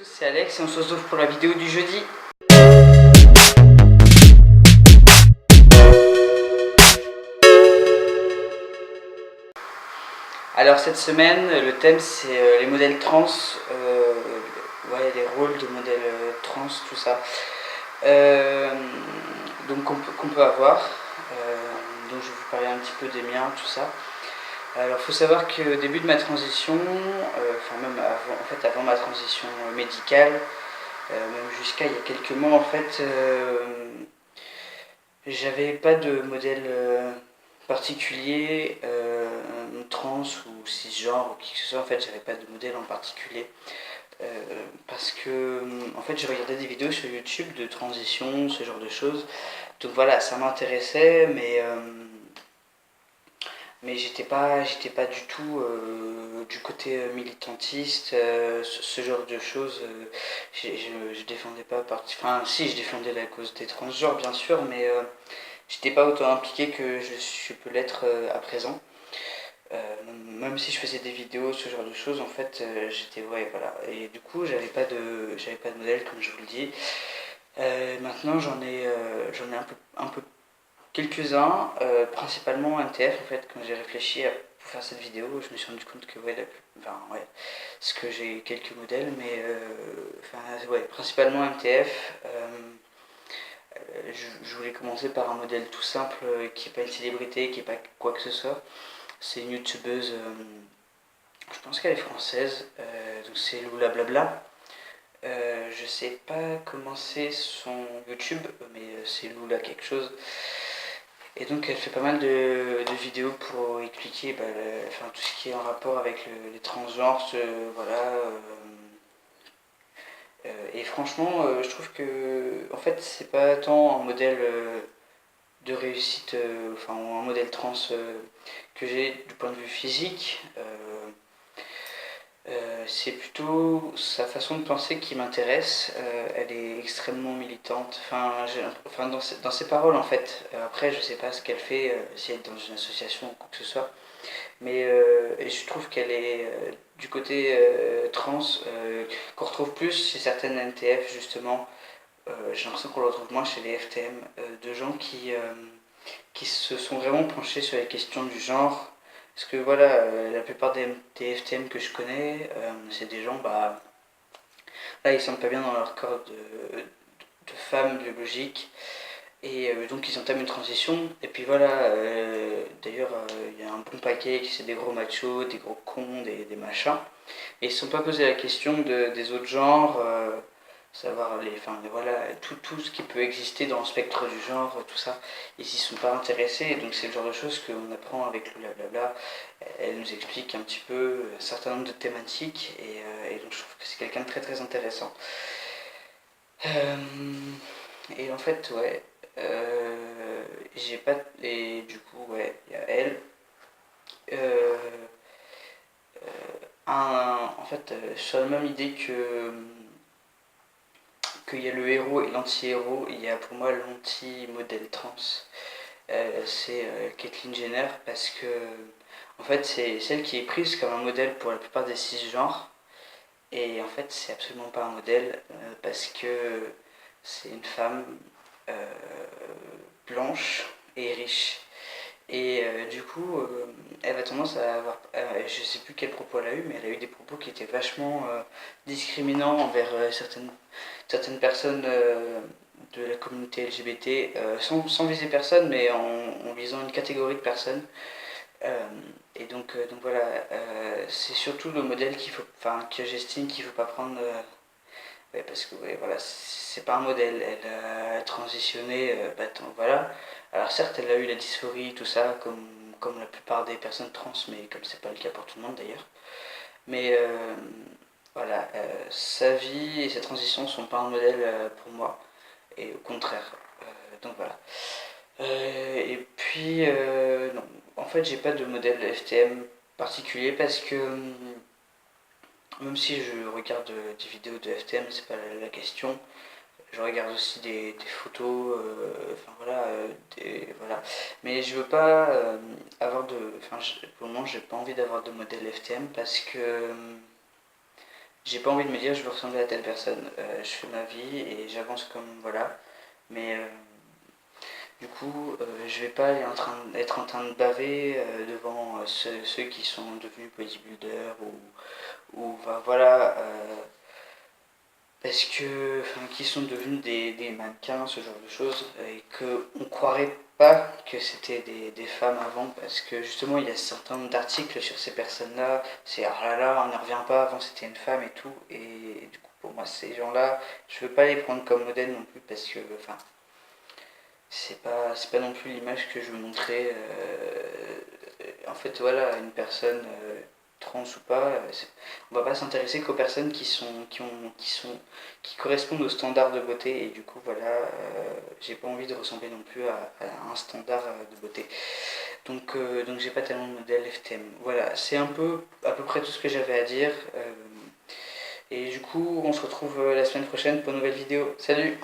tous, c'est Alex et on se retrouve pour la vidéo du jeudi. Alors cette semaine, le thème c'est les modèles trans, les rôles de modèles trans, tout ça. Donc qu'on peut avoir. Donc je vais vous parler un petit peu des miens, tout ça. Alors il faut savoir qu'au début de ma transition, même avant ma transition médicale, même jusqu'à il y a quelques mois en fait, j'avais pas de modèle particulier, trans ou cisgenre ou qui que ce soit. En fait, j'avais pas de modèle en particulier. Parce que en fait, je regardais des vidéos sur YouTube de transition, ce genre de choses. Donc voilà, ça m'intéressait, mais j'étais pas du tout du côté militantiste, ce genre de choses. Je défendais pas enfin si, je défendais la cause des transgenres bien sûr, mais j'étais pas autant impliqué que je peux l'être à présent. Même si je faisais des vidéos, ce genre de choses, en fait, j'étais voilà. Et du coup, j'avais pas de modèle comme je vous le dis. Maintenant, j'en ai un peu quelques-uns, principalement MTF en fait. Quand j'ai réfléchi pour faire cette vidéo, je me suis rendu compte que parce que j'ai quelques modèles, mais principalement MTF. Je voulais commencer par un modèle tout simple qui n'est pas une célébrité, qui n'est pas quoi que ce soit. C'est une youtubeuse, je pense qu'elle est française, donc c'est Lula Blabla. Je sais pas comment c'est son YouTube, mais c'est Lula quelque chose. Et donc elle fait pas mal de vidéos pour expliquer tout ce qui est en rapport avec les transgenres, et franchement, je trouve que en fait c'est pas tant un modèle de réussite, un modèle trans que j'ai du point de vue physique. C'est plutôt sa façon de penser qui m'intéresse. Elle est extrêmement militante. Dans ses paroles en fait. Après, je sais pas ce qu'elle fait, si elle est dans une association ou quoi que ce soit. Mais et je trouve qu'elle est du côté trans, qu'on retrouve plus chez certaines NTF justement. J'ai l'impression qu'on le retrouve moins chez les FTM, de gens qui se sont vraiment penchés sur les questions du genre. Parce que voilà, la plupart des FTM que je connais, c'est des gens, là ils sentent pas bien dans leur corps de femmes biologiques. Et donc ils entament une transition. Et puis voilà, d'ailleurs il y a un bon paquet qui c'est des gros machos, des gros cons, des machins. Et ils ne se sont pas posé la question des autres genres, savoir tout ce qui peut exister dans le spectre du genre, tout ça. Ils s'y sont pas intéressés, et donc c'est le genre de choses qu'on apprend avec le blablabla. Elle nous explique un petit peu un certain nombre de thématiques, et donc je trouve que c'est quelqu'un de très très intéressant. Et en fait, ouais, j'ai pas. Et du coup, ouais, il y a elle. Euh, En fait, sur la même idée qu'il y a le héros et l'anti-héros, il y a pour moi l'anti-modèle trans. C'est Caitlyn Jenner parce que en fait c'est celle qui est prise comme un modèle pour la plupart des cisgenres, et en fait c'est absolument pas un modèle parce que c'est une femme euh, blanche et riche. Et du coup, elle a tendance à avoir. Je sais plus quel propos elle a eu, mais elle a eu des propos qui étaient vachement discriminants envers certaines personnes de la communauté LGBT, sans viser personne, mais en visant une catégorie de personnes. Donc voilà, c'est surtout le modèle que j'estime qu'il ne faut pas prendre. Ouais, parce que ouais, voilà, c'est pas un modèle. Elle a transitionné, voilà. Alors certes, elle a eu la dysphorie, tout ça, comme la plupart des personnes trans, mais comme c'est pas le cas pour tout le monde d'ailleurs. Mais voilà, sa vie et sa transition sont pas un modèle pour moi, et au contraire. Donc voilà. Et puis, non, en fait, j'ai pas de modèle FTM particulier parce que même si je regarde des vidéos de FTM, c'est pas la question. Je regarde aussi des photos, voilà. Mais je veux pas avoir de. Pour le moment, j'ai pas envie d'avoir de modèle FTM parce que J'ai pas envie de me dire je veux ressembler à telle personne. Je fais ma vie et j'avance comme voilà. Mais du coup, je vais pas être en train de baver devant ceux qui sont devenus bodybuilders ou enfin, voilà, parce que, enfin, qui sont devenus des mannequins, ce genre de choses, et qu'on croirait pas que c'était des femmes avant, parce que justement il y a certains d'articles sur ces personnes-là, c'est ah là là, on n'y revient pas, avant c'était une femme et tout, et du coup pour moi ces gens-là, je veux pas les prendre comme modèle non plus, parce que, enfin, c'est pas non plus l'image que je veux montrer. En fait, voilà, une personne trans ou pas, on va pas s'intéresser qu'aux personnes qui correspondent aux standards de beauté. Et du coup, voilà, j'ai pas envie de ressembler non plus à un standard de beauté. Donc j'ai pas tellement de modèle FTM. Voilà, c'est un peu à peu près tout ce que j'avais à dire. Et du coup, on se retrouve la semaine prochaine pour une nouvelle vidéo. Salut!